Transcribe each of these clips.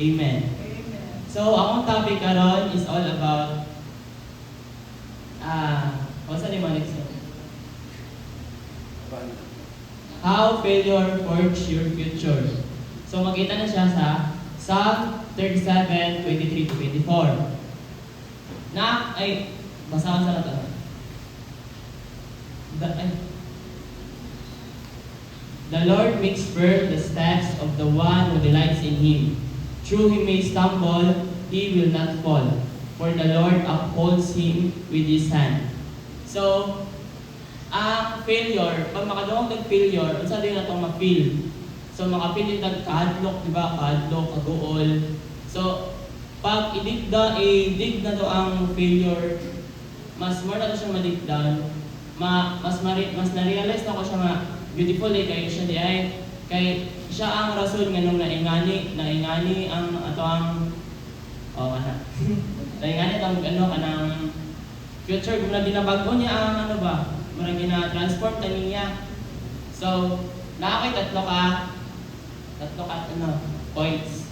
Amen. So, akong topic karon is all about what's the next one? How failure forges your future. So, makita na siya sa Psalm 37, 23-24. Basahan sa natin. The Lord makes firm the steps of the one who delights in Him. Though he may stumble, he will not fall, for the Lord upholds him with His hand. So, ang failure, pag makadungog ng failure, unsa din na itong ma-feel? So, maka-feel yung kahadlok, di ba? Kahadlok, kaguol. So, pag i-dig na to ang failure, mas more na to siya ma-dig mas na-realize na ko siya beautiful kayo siya di ay kay siya ang rason nga nung naingani ang ato ang naingani ang kanang future kung na binabago niya ang murag gina-transform ta niya. So, naakay tatlo ka points.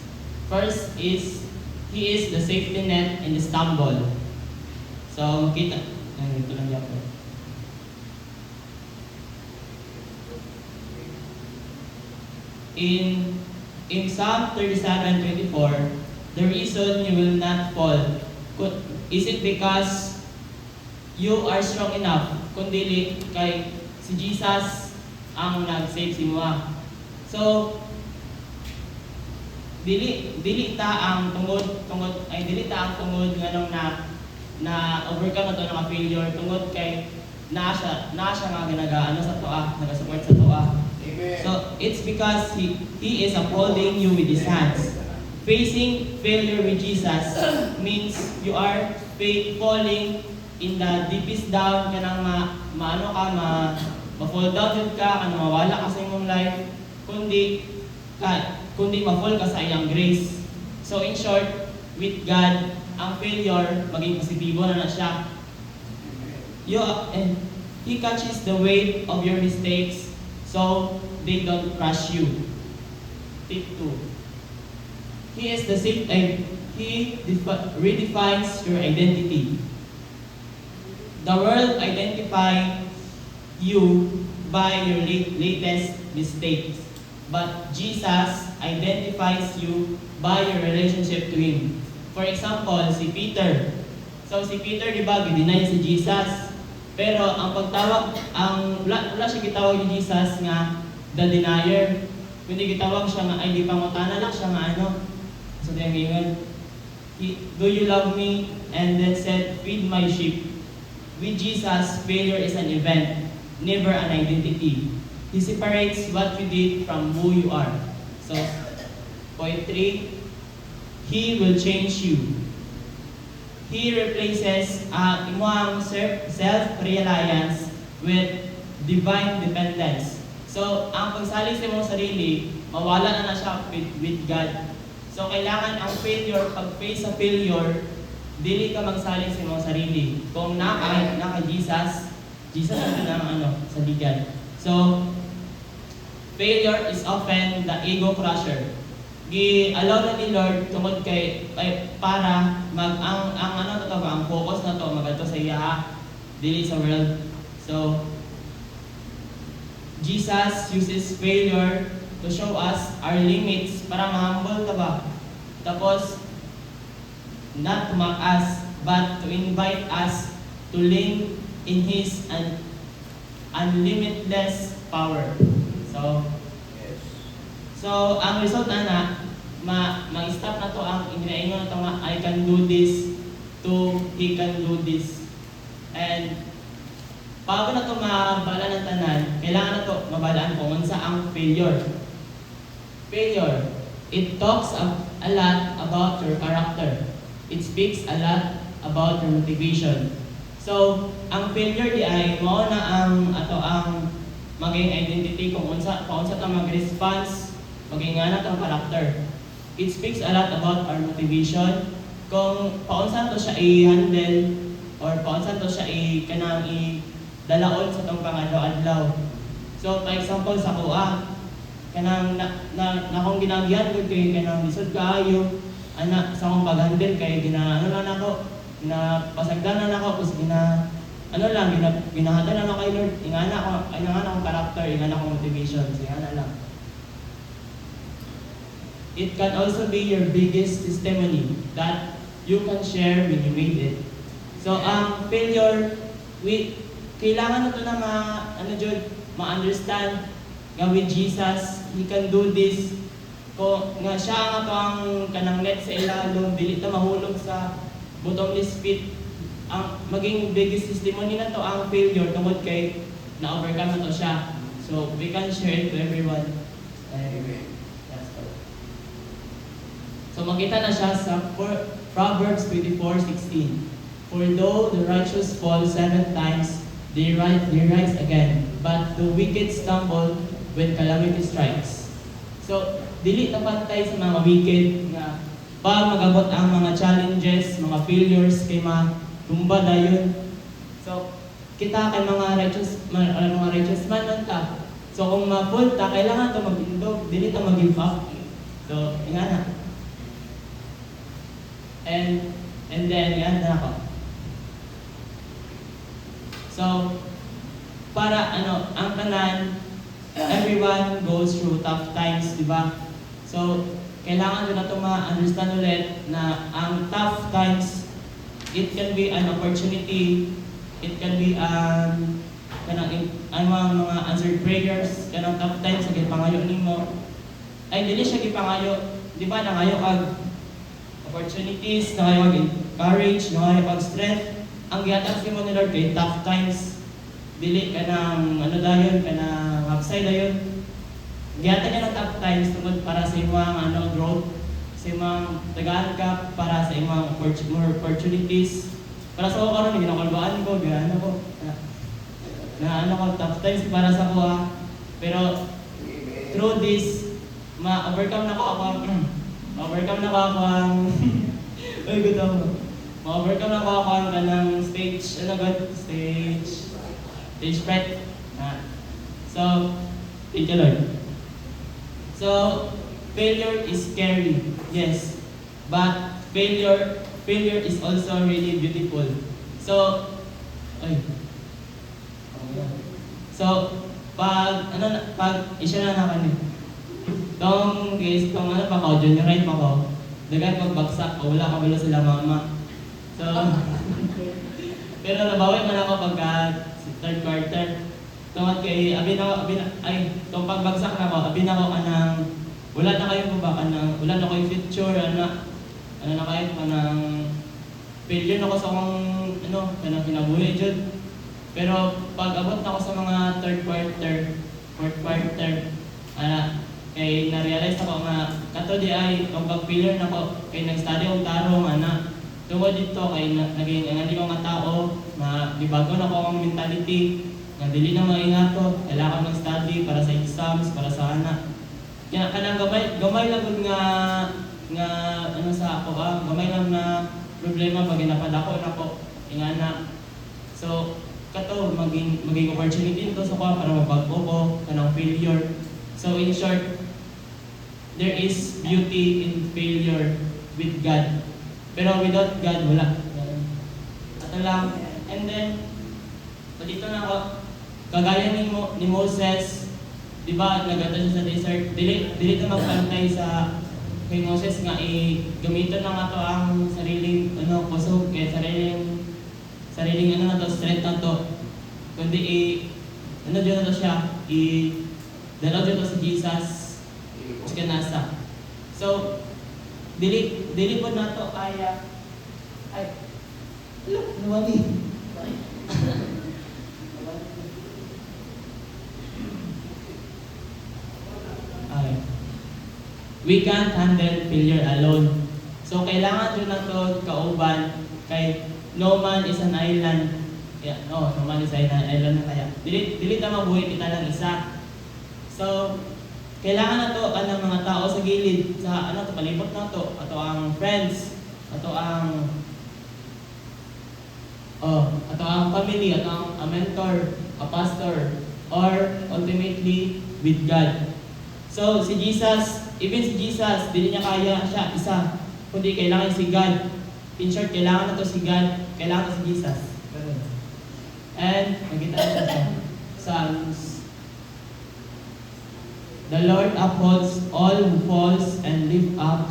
First is he is the safety net in the stumble. So, makita ito lang yan po. In Psalm 37:24, the reason you will not fall, is it because you are strong enough, kundi kay si Jesus ang nag-save si mo. So, dili ta ang tungod nganong na overcome na to ng failure tungod kay na siya nga ginagaano sa toa, nagasupport sa toa. So, it's because He is upholding you with His hands. Facing failure with Jesus means you are falling in the deepest down, kanang ma-fall down yun ka, kanang mawala ka sa imong life, kundi ma-fall ka sa iyang grace. So, in short, with God, ang failure, maging positibo na siya. He catches the weight of your mistakes so they don't crush you. Tip 2. He is the same time. He redefines your identity. The world identifies you by your latest mistakes, but Jesus identifies you by your relationship to Him. For example, si Peter. So si Peter, di ba, gidinay si Jesus. Pero ang pagtawag, wala siya gitawag ni Jesus nga the denier. Kundi gitawag siya nga, ay di pangutana lang siya nga So diyan ngayon, do you love me? And then said, feed my sheep. With Jesus, failure is an event, never an identity. He separates what you did from who you are. So, point 3, He will change you. He replaces imong self-reliance with divine dependence. So, ang pagsalig sa imong sarili, mawala na siya with God. So, kailangan ang failure, pag-face sa failure, dili ka magsalig sa imong sarili. Kung naka Jesus ang saligan. So, failure is often the ego crusher. Gi-allow na ni Lord tungod kay para ang focus na to magadto sa iya dili sa world. So Jesus uses failure to show us our limits para ma-humble ta ba. Tapos not to mock us but to invite us to lean in His unlimitless power. So, ang result mag-stop na to ang inaingon na to nga, I can do this, to He can do this. And, bago na to mabala ng tanan, kailangan na to mabalaan kung unsa ang failure. Failure, it talks a lot about your character. It speaks a lot about your motivation. So, ang failure di ay mao na ang maging identity kung unsa ta mag-response maging nga ang character. It speaks a lot about our motivation. Kung paunsan to siya i-handle or paunsan to siya dalaon sa itong pang adlaw-adlaw. So, for example, sa kuha, kanang na akong ginagihan ko kay kanang lisod kaayo ana sa akong pag-handle kay ano lang ako ginapasagdanan ako kus ginahatan lang ako kay Lord ingana akong character ingana akong motivation ingana lang. It can also be your biggest testimony that you can share when you made it. So ang failure kailangan na ito na ma-understand nga with Jesus, He can do this. Ko nga siya nga to ang kanang net sa ilalom, dili ta mahulog sa bottomless pit. Ang maging biggest testimony na to ang failure tungod kay na-overcome na to siya. So we can share it to everyone. That's all. So makita na siya sa Proverbs 24:16. For though the righteous fall 7 times, they rise again, but the wicked stumble when calamity strikes. So, dili ta pantay sa mga wicked nga pag magabot ang mga challenges, mga failures kay matumba dayon. So, kita kay mga righteous man lang ta. So, kung ma-fall ta, kailangan to mag-indog, dili ta mag-give up. So, ingana. And then, yan na ako. So, para ang tanan, everyone goes through tough times, di ba? So, kailangan nyo na ito ma-understand ulit na ang tough times, it can be an opportunity, it can be mga answered prayers, kanang tough times sa gipangayo nimo. Ay, dili siya gipangayo, di ba? Nangayo kag opportunities, nangayo kag courage, nangayo kag strength. Ang gihatag sa mo ni Lord kay tough times, dili ka ng dayon, ka ng upside dayon. Gihatag ka ng tough times tungod para sa imong growth, sa imong tagaan ka, para sa imong more opportunities. Para sa ako karon ginakulbaan ko, gana ko. Ko tough times para sa ko Pero through this, ma-overcome na ko ako ang ay good ako. Ma-overcome na ko ako ang kanang stage fright. So, thank you Lord. So, failure is scary, yes. But failure is also really beautiful. So, pag isya na naman guys, junior ride pa ko, dagan magbagsak, wala ka balo sila mama. So, pero nabawi man ako pagka third quarter. Tungod kay tong pagbagsak na ko, wala na kayo wala na kayo future, na kayo failure na ko sa akong kanang kinabuhi jud. Pero pag abot na ko sa mga third quarter, fourth quarter, kay na-realize ako nga kato di ay kung pag-failure na ko, kay nag-study og tarong tungod dito kay naging ang ko nga tao, gibago na ko ang mentality nga dili na maingat ko, kailangan mag-study para sa exams, para sa kaya kanang gamay lang gud nga sa ako gamay lang na problema pag napadako na ko ingana. So kato maging opportunity nito sa ko para mabag-o ko kanang failure. So in short, there is beauty in failure with God. Pero without God, wala. Ato lang. And then, dito na ako, kagaya ni Moses, di ba, nagata siya sa desert, dili na magpantay sa kay Moses nga gamiton na nga to ang sariling kusog, kaya sariling strength na to. Kundi dyan na to siya, dalaw dyan to si Jesus, kanasa. So, dili po na to kaya, nawali. We can't handle failure alone. So, kailangan dyan na to kauban kay no man is an island. No man is an island na kaya. Dili ta mabuhay kita lang isa. So, kailangan na to ng mga tao sa gilid, sa palibot na to, ato ang friends, ato ang family, ato ang mentor, a pastor, or ultimately with God. So, si Jesus, even si Jesus, hindi niya kaya siya isa. Kundi kailangan si God. In short, kailangan na to si God. Kailangan to si Jesus. Ganun. And, nakita na siya sa Psalms. The Lord upholds all who falls and lift up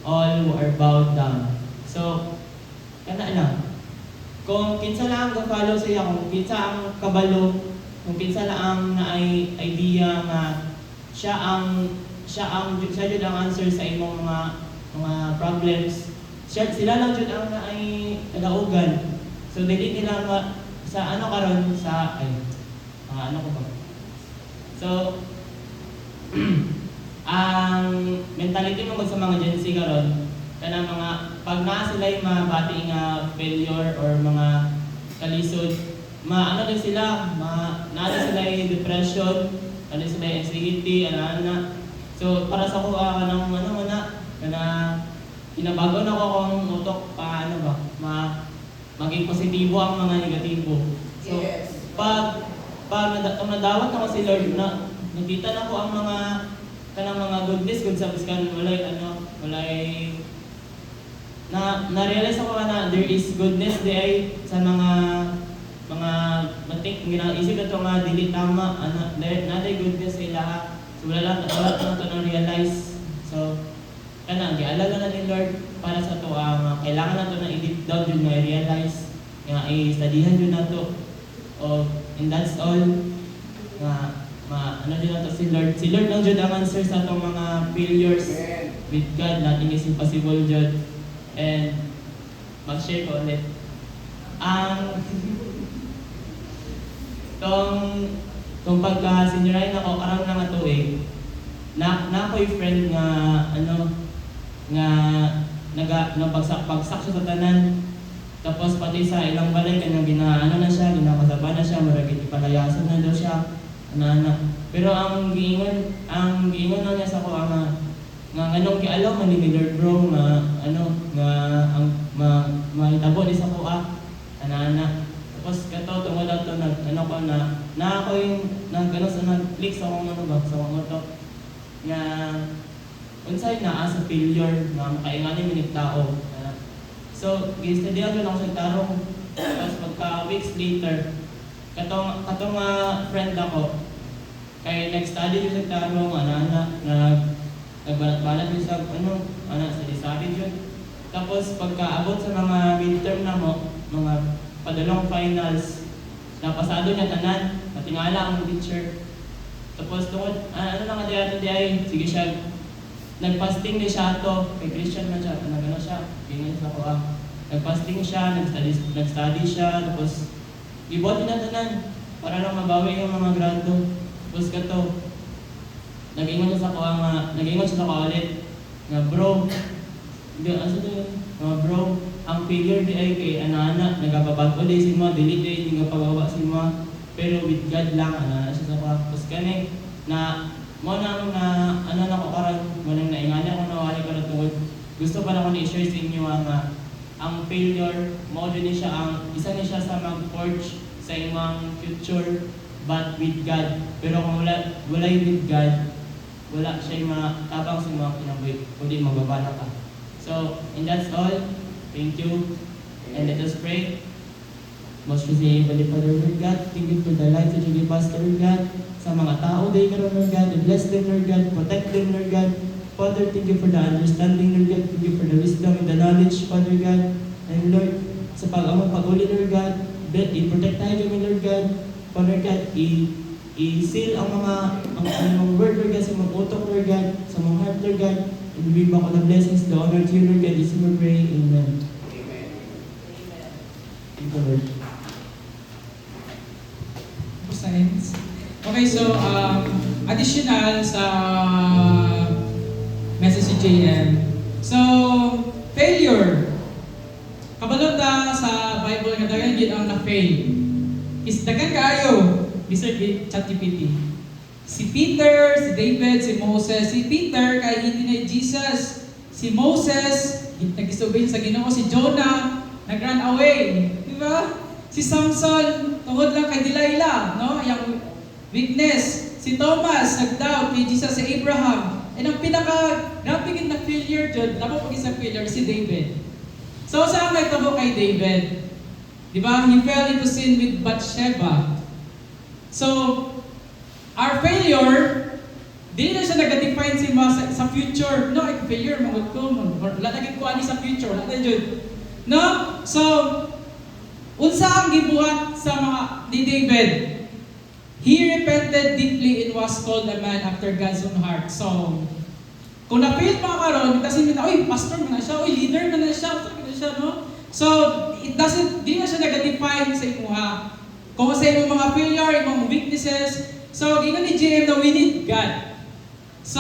all who are bowed down. So, kana lang. Kung kinsa lang ang follow sa iya, kung kinsa ang kabalo, kung kinsa lang ang naay idea nga siya jud ang answer sa imong mga problems. Sila lang jud ang naay kadaugan. So dili nila sa ano karon sa ano ko ba? So ang mentality mo sa mga Gen Z karon kana mga pag naa sila yung mabati nga failure or mga kalisod, ano din sila, naa sila yung depression, ano sila yung anxiety, ana. So para sa ko kanang kana pinabago na ko kung utok paano ba maging positibo ang mga negatibo. So pag nadawat ako si Lord na nakita na ko ang mga kanang mga goodness kung sa biskan walay na-realize ako na there is goodness there sa mga matik ginaisip na ito nga dili tama na goodness sa ilaha. So wala lang ito na-realize. So kana gialala na ni Lord para sa to kailangan na ito na i-deep down yun nga i-realize nga i-studyhan yun na ito. And that's all ano din na ito si Lord lang dyan ang answer sa itong mga failures. With God nothing is impossible dyan. And mag-share ko ulit. Tong pagka-seniorahin ako, karang na nga tuig, na ako'y friend nga, nagpagsak siya sa tanan. Tapos pati sa ilang balay, kanyang na siya, ginakasaba na siya, maragit ipalayasan na daw siya. Pero ang giingon lang niya sa ko, nga nganong kialaw man ni Lord bro nga mahitabo di sa ko ana. Tapos kato tungod ato na ako yung nag-click sa akong sa akong moto nga unsay naa sa failure nga makainganin minit tao. So gistudyhan ko lang sa tarong. Tapos pagka weeks later katong friend ako kay nag-study ko sa tarong nagbalat-balat yun sa sa disabit yun. Tapos pagkaabot sa mga midterm na mga padalong finals, napasado niya tanan, natingala ang teacher. Tapos tungod, lang ati sige siya, nagpasting ni siya ato, kay Christian man siya, siya, ganyan sa ko nagpasting siya, nag-study siya, tapos ibotin na tanan, para lang mabawi yung mga grado. Tapos kato, nag-ingon siya sa ko ulit nga bro, bro, ang failure di ay kay ana nagababago di si mo, dili di nga pagawa si mo, pero with God lang siya sa ko. Tapos kani na mo na ko karon manang naingani ako na wali para tungod gusto pa na ko ni-share sa inyo ang failure mo din siya isa ni siya sa mag-forge sa imong future, but with God. Pero kung wala with God, wala siya matabang sa mga kinabuhi, kundi mababala ka. So, and that's all. Thank you. And let us pray. Most Holy Father, Lord God, thank you for the life that you give us, Lord God. Sa mga tao, they karoon, Lord God, and bless them, Lord God, protect them, Lord God. Father, thank you for the understanding, Lord God. Thank you for the wisdom and the knowledge, Father God. And Lord, sa pag-amang pag-uli, Lord God, i-protect tayo kami, Lord God. Father God, i-seal ang mga word, Lord God, sa mga utok, Lord God, sa mga heart, Lord God, and we back all the blessings, the honor to you, Lord God. This is my prayer. Amen. Amen. Thank you, Lord. Science. Okay, so additional sa message si JM. So, failure. Kabalot sa Bible nga dagan gid ang na-fail. Is dagan kaayo. Mr. ChatGPT. Si Peter, si David, si Moses. Si Peter kay hindi na Jesus. Si Moses nag-disobey sa Ginoo. Si Jonah nag-run away. Di ba? Si Samson tungod lang kay Delilah, no? Yang weakness. si Thomas, nag-doubt kay Jesus, si Abraham. And ang pinaka-rapid na failure dyan, napapag isang failure, si David. So, saan nagtabo kay David? Di ba? He fell into sin with Bathsheba. So, our failure, di na siya nag-define sa future. No, failure, mga ko, wala naging kuha sa future, wala na dyan. No? So, unsa ang gibuhat sa mga ni David? He repented deeply and was called a man after God's own heart. So, kung na-fail mga karon, kasi oy, pastor man na siya, oy, leader man na siya, pastor man na siya, no? So, di na siya nag-define sa imuha. Kung sa imong mga failure, imong weaknesses, so, gina ni JM na we need God. So,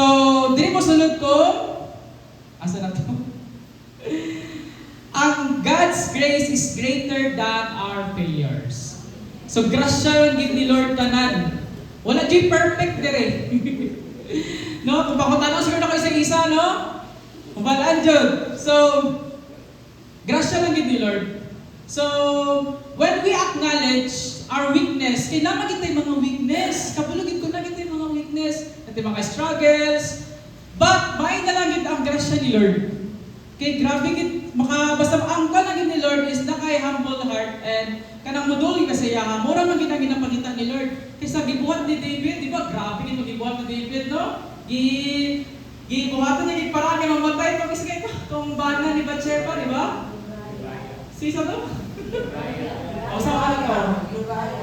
di mo sunod ko, asa na to? Ang God's grace is greater than our failures. So, grasya yung give ni Lord tanan. Wala di perfect dire. No? Kung pakutanong siguro na kayo sa isa, no? Mabalaan dyan. So, grasya lang give ni Lord. So, when we acknowledge our weakness, kailangan kita yung mga weakness. Kapulugin ko na kita yung mga weakness. At yung mga struggles. But, may na lang yun ang grasya ni Lord. Kay grabe basta ang kanagin ni Lord is na kay humble heart and kanang muduli kasi yaha. Mura man ginapakita ni Lord. Kaysa gibuhat ni David, di ba? Grabe gito gibuhat ni David, no? Gibuhatan niya parang kay mamatay pag isa kay kung bana ni Bathsheba, di ba? Sisa to? O sa ano to?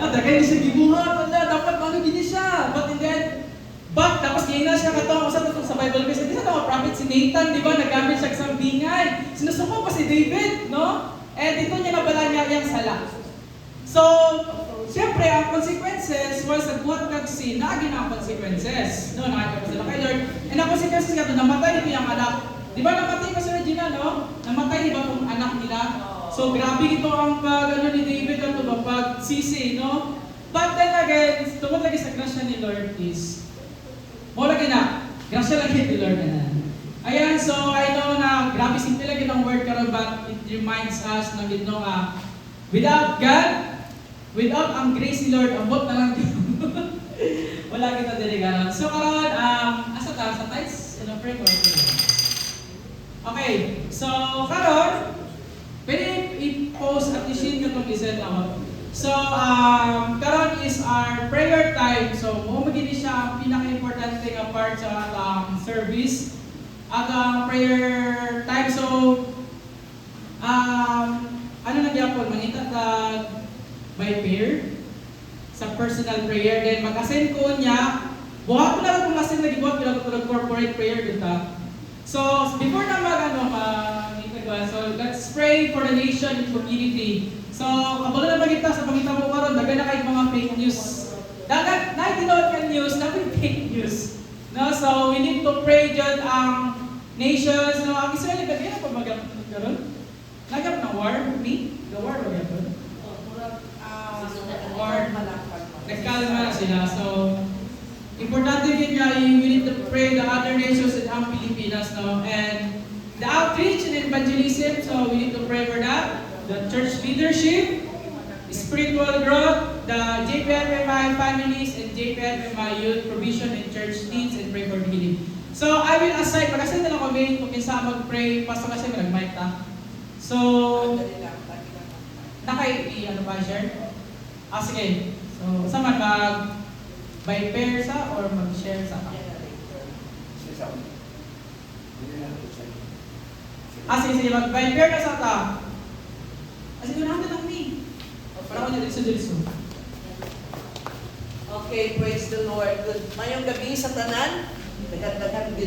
Dagay ni siya gibuhat, wala dapat ano gini siya. But tapos gina siya katong sa Bible kasi isa to prophet si Nathan, di ba? Nagamit siya sa bingay. Sinusuko pa si David, no? Eh dito niya nabala niya yung sala. So, siyempre ang consequences was nagbuhat kag sin, naagin ang consequences. No, nakita pa sila kay Lord. And ang consequences nga namatay nito yung anak. Di ba namatay pa si Regina, no? Namatay di ba kung anak nila? So, grabe ito ang ni David ang pagsisi, no? But then again, tungkol lagi sa grasya ni Lord is mo lagi na, grasya lang ni Lord na. Ayan, so I know na grabe simple lagi ng word karon but it reminds us na we know without God, without ang grace ni Lord, abot na lang wala kita diligaran. So karon, asa ta sa tithes and offering or okay, so karon, pwede i-post at i-share ko itong i-set out. So, karon is our prayer time. So, magiging siya ang pinaka-importante nga part sa service. At prayer time, so, ano nagyapon? Mangita by pair sa personal prayer. Then, mag-ascend ko niya. Buhat ko na lang kung ascend nag-ibuhat ko lang corporate prayer dito. So, before na so let's pray for the nation and community. So, kabalo na magita sa pangita mo karon, dagan na kay mga fake news. Dagan na tinawag ka news, dapat fake news. No, so we need to pray jud ang nations. No, ang Israel dagan na pamagat karon. Nagap na war, me, the war ba gyapon? War. Nagkalma na sila. So, importante din nga, we need to pray the other nations and ang Pilipinas, no, and the outreach and evangelism, so we need to pray for that. The church leadership, spiritual growth, the JPFMI families and JPFMI youth provision and church needs and pray for healing. So I will assign, mag-assign na lang kami kung kinsa mag-pray, pastor kasi mag-mic ta. So, ano ba share? Sige. So, saan man by pair sa or mag-share sa ka? Sige, by pair na sa ta. Sige, naman lang ni. Para ko niya dito. Okay, praise the Lord. Good. Mayong gabi sa tanan. Dagan-dagan